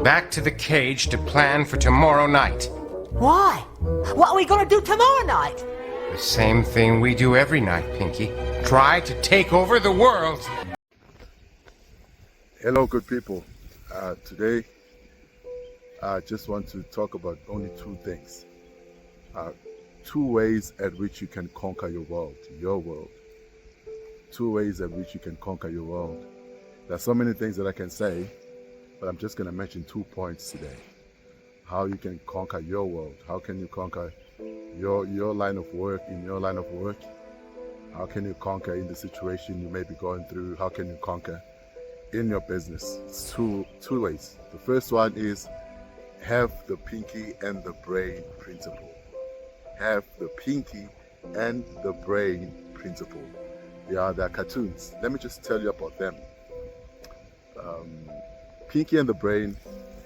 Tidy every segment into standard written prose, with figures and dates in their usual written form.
Back to the cage to plan for tomorrow night. Why? What are we gonna do tomorrow night? The same thing we do every night, Pinky. Try to take over the world. Hello, good people. Today, I just want to talk about only two things. Two ways at which you can conquer your world. Two ways at which you can conquer your world. There are so many things that I can say, but I'm just going to mention 2 points today. How you can conquer your world. How can you conquer your line of work, in your line of work? How can you conquer in the situation you may be going through? How can you conquer in your business? It's two ways. The first one is have the pinky and the brain principle. Have the pinky and the brain principle. They are cartoons. Let me just tell you about them. Pinky and the brain,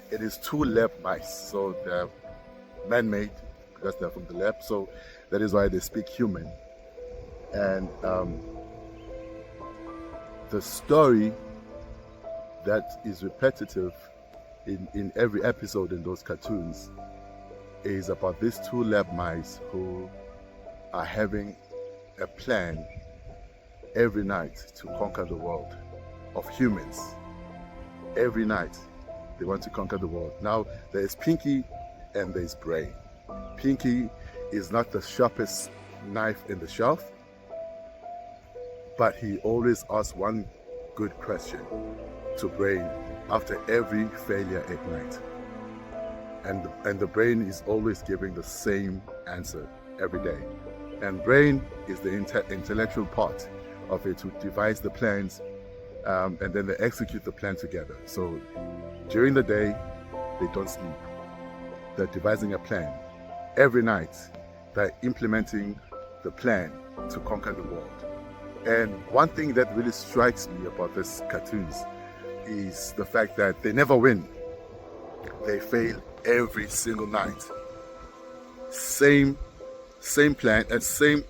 it is two lab mice. So they're man-made because they're from the lab. So that is why they speak human. And the story that is repetitive in every episode in those cartoons is about these two lab mice who are having a plan every night to conquer the world of humans. Every night they want to conquer the world. Now there is Pinky and there is Brain. Pinky is not the sharpest knife in the shelf, but he always asks one good question to Brain after every failure at night. And the Brain is always giving the same answer every day. And Brain is the intellectual part of it, to devise the plans, and then they execute the plan together. So during the day, they don't sleep. They're devising a plan. Every night, they're implementing the plan to conquer the world. And one thing that really strikes me about these cartoons is the fact that they never win. They fail every single night. Same plan and same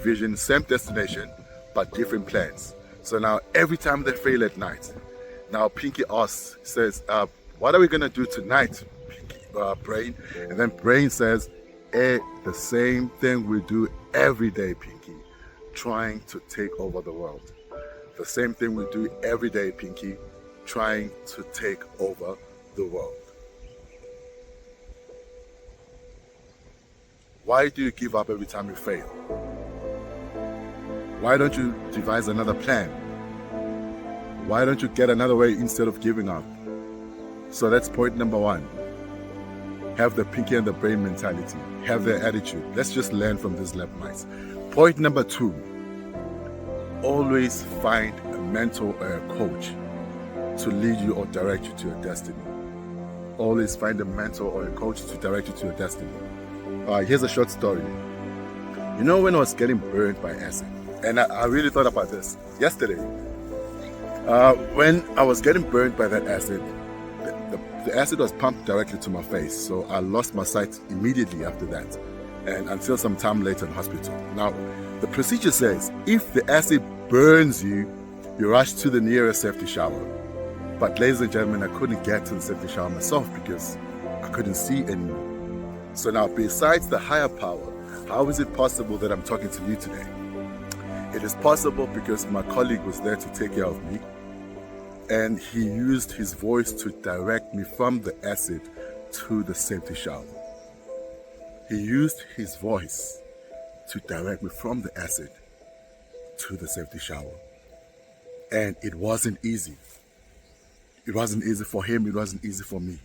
vision, same destination, but different plans. So now every time they fail at night, now Pinky says, what are we gonna do tonight, Pinky, Brain? And then Brain says, the same thing we do every day, Pinky, trying to take over the world. The same thing we do every day, Pinky, trying to take over the world. Why do you give up every time you fail? Why don't you devise another plan? Why don't you get another way instead of giving up? So that's point number one. Have the Pinky and the Brain mentality. Have their attitude. Let's just learn from these lab mice. Point number two. Always find a mentor or a coach to lead you or direct you to your destiny. Always find a mentor or a coach to direct you to your destiny. Here's a short story. You know, when I was getting burned by acid, and I really thought about this yesterday. When I was getting burned by that acid, the acid was pumped directly to my face, so I lost my sight immediately after that, and until some time later in hospital. Now, the procedure says if the acid burns you, you rush to the nearest safety shower. But ladies and gentlemen, I couldn't get to the safety shower myself because I couldn't see anymore. So now, besides the higher power, how is it possible that I'm talking to you today? It is possible because my colleague was there to take care of me, and he used his voice to direct me from the acid to the safety shower. He used his voice to direct me from the acid to the safety shower. And it wasn't easy. It wasn't easy for him, it wasn't easy for me.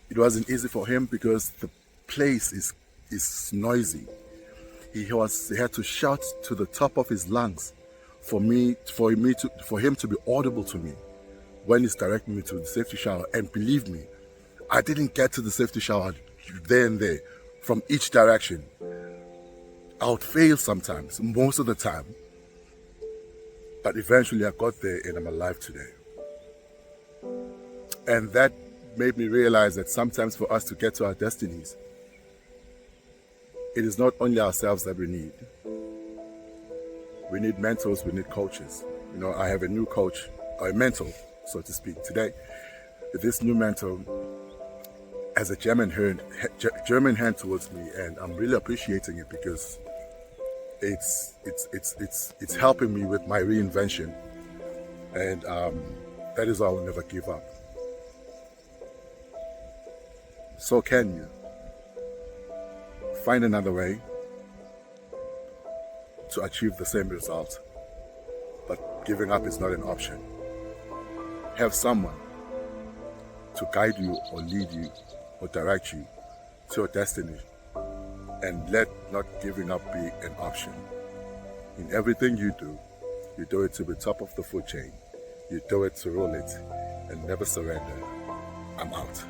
It wasn't easy for him because the place is noisy. He had to shout to the top of his lungs for him to be audible to me when he's directing me to the safety shower. And believe me, I didn't get to the safety shower there and there from each direction. I would fail sometimes, most of the time. But eventually I got there and I'm alive today. And that made me realize that sometimes for us to get to our destinies, it is not only ourselves that we need. We need mentors, we need coaches. You know, I have a new coach, or a mentor, so to speak, today. this new mentor has a German hand towards me, and I'm really appreciating it because it's helping me with my reinvention, and that is why I will never give up. So can you find another way to achieve the same result, but giving up is not an option. Have someone to guide you or lead you or direct you to your destiny, and let not giving up be an option. In everything you do it to be top of the food chain. You do it to rule it and never surrender. I'm out.